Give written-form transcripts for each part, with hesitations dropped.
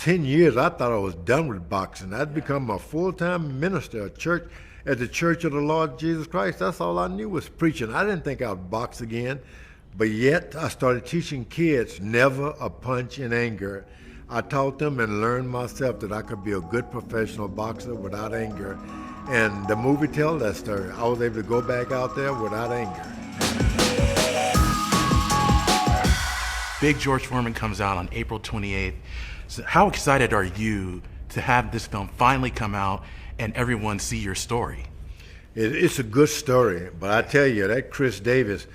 10 years, I thought I was done with boxing. I'd Yeah. become a full-time minister at the Church of the Lord Jesus Christ. That's all I knew was preaching. I didn't think I'd box again. But yet, I started teaching kids never a punch in anger. I taught them and learned myself that I could be a good professional boxer without anger. And the movie tells that story. I was able to go back out there without anger. Big George Foreman comes out on April 28th. So how excited are you to have this film finally come out and everyone see your story? It's a good story, but I tell you, that Khris Davis,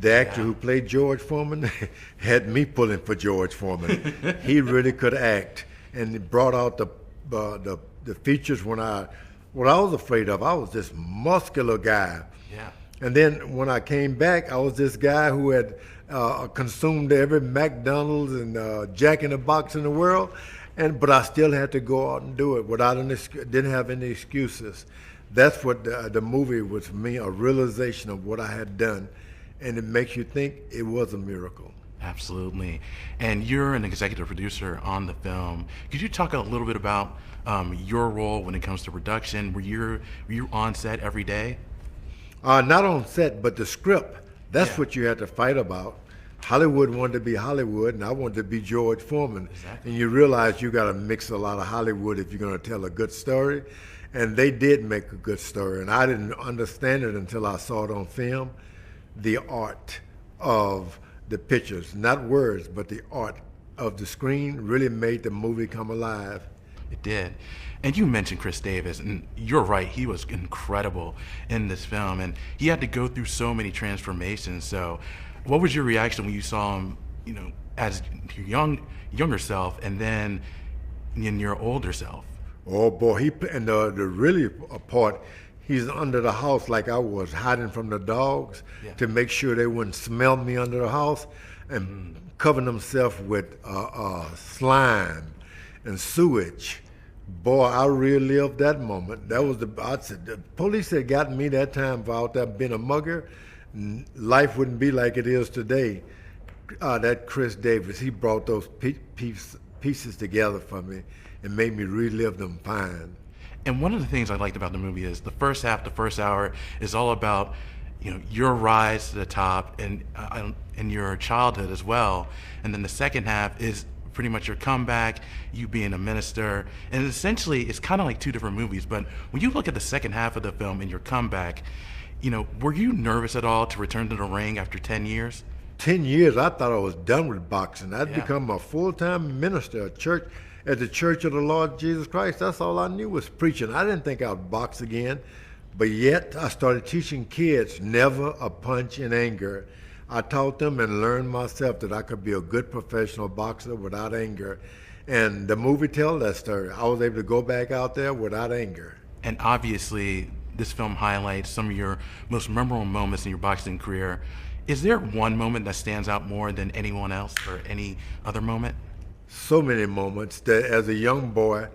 the actor who played George Foreman, had me pulling for George Foreman. He really could act, and it brought out the features what I was afraid of. I was this muscular guy. Yeah. And then when I came back, I was this guy who had consumed every McDonald's and Jack in the Box in the world, but I still had to go out and do it without didn't have any excuses. That's what the movie was for me, a realization of what I had done, and it makes you think it was a miracle. Absolutely. And you're an executive producer on the film. Could you talk a little bit about your role when it comes to production? Were you on set every day? Not on set, but the script. That's Yeah. what you had to fight about. Hollywood wanted to be Hollywood, and I wanted to be George Foreman. Exactly. And you realize you got to mix a lot of Hollywood if you're going to tell a good story. And they did make a good story, and I didn't understand it until I saw it on film. The art of the pictures, not words, but the art of the screen really made the movie come alive. It did. And you mentioned Khris Davis, and you're right, he was incredible in this film, and he had to go through so many transformations. So what was your reaction when you saw him, as your younger self, and then in your older self? Oh boy, and the really part, he's under the house like I was, hiding from the dogs to make sure they wouldn't smell me under the house, and covering himself with slime and sewage. Boy, I relived that moment. That was the police had gotten me that time for out there being a mugger. Life wouldn't be like it is today. That Khris Davis, he brought those pieces together for me and made me relive them fine. And one of the things I liked about the movie is the first half, the first hour, is all about your rise to the top and your childhood as well. And then the second half is pretty much your comeback, you being a minister, and essentially it's kind of like two different movies. But when you look at the second half of the film and your comeback, were you nervous at all to return to the ring after 10 years? 10 years, I thought I was done with boxing. I'd Yeah. become a full-time minister at the Church of the Lord Jesus Christ. That's all I knew was preaching. I didn't think I'd box again, but yet I started teaching kids never a punch in anger. I taught them and learned myself that I could be a good professional boxer without anger. And the movie tells that story. I was able to go back out there without anger. And obviously, this film highlights some of your most memorable moments in your boxing career. Is there one moment that stands out more than anyone else or any other moment? So many moments that as a young boy,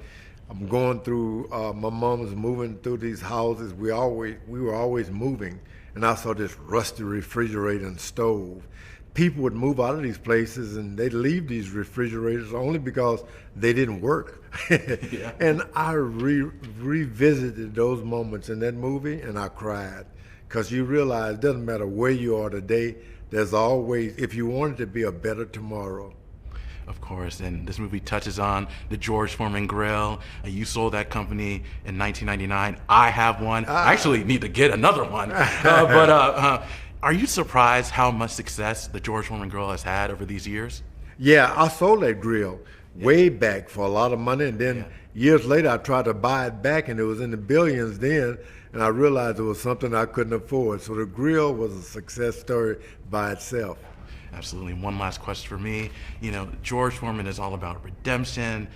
I'm going through, my mom was moving through these houses. We were always moving. And I saw this rusty refrigerator and stove. People would move out of these places and they'd leave these refrigerators only because they didn't work. Yeah. And I revisited those moments in that movie and I cried. Because you realize it doesn't matter where you are today, there's always, if you want it to be a better tomorrow. Of course, and this movie touches on the George Foreman grill. You sold that company in 1999. I have one. I actually need to get another one. But are you surprised how much success the George Foreman grill has had over these years? Yeah, I sold that grill way back for a lot of money, and then years later I tried to buy it back, and it was in the billions then, and I realized it was something I couldn't afford. So the grill was a success story by itself. Absolutely. One last question for me. George Foreman is all about redemption,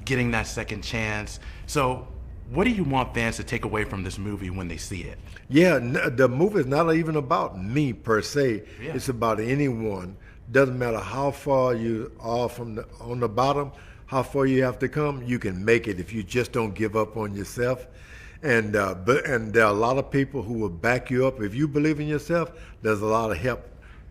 getting that second chance. So what do you want fans to take away from this movie when they see it? Yeah, the movie is not even about me per se. Yeah. It's about anyone. Doesn't matter how far you are on the bottom, how far you have to come, you can make it if you just don't give up on yourself. And there are a lot of people who will back you up. If you believe in yourself, there's a lot of help.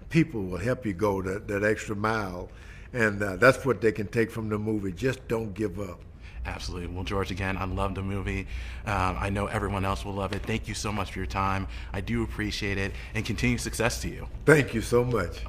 People will help you go that extra mile. And that's what they can take from the movie. Just don't give up. Absolutely. Well, George, again, I love the movie. I know everyone else will love it. Thank you so much for your time. I do appreciate it, and continued success to you. Thank you so much.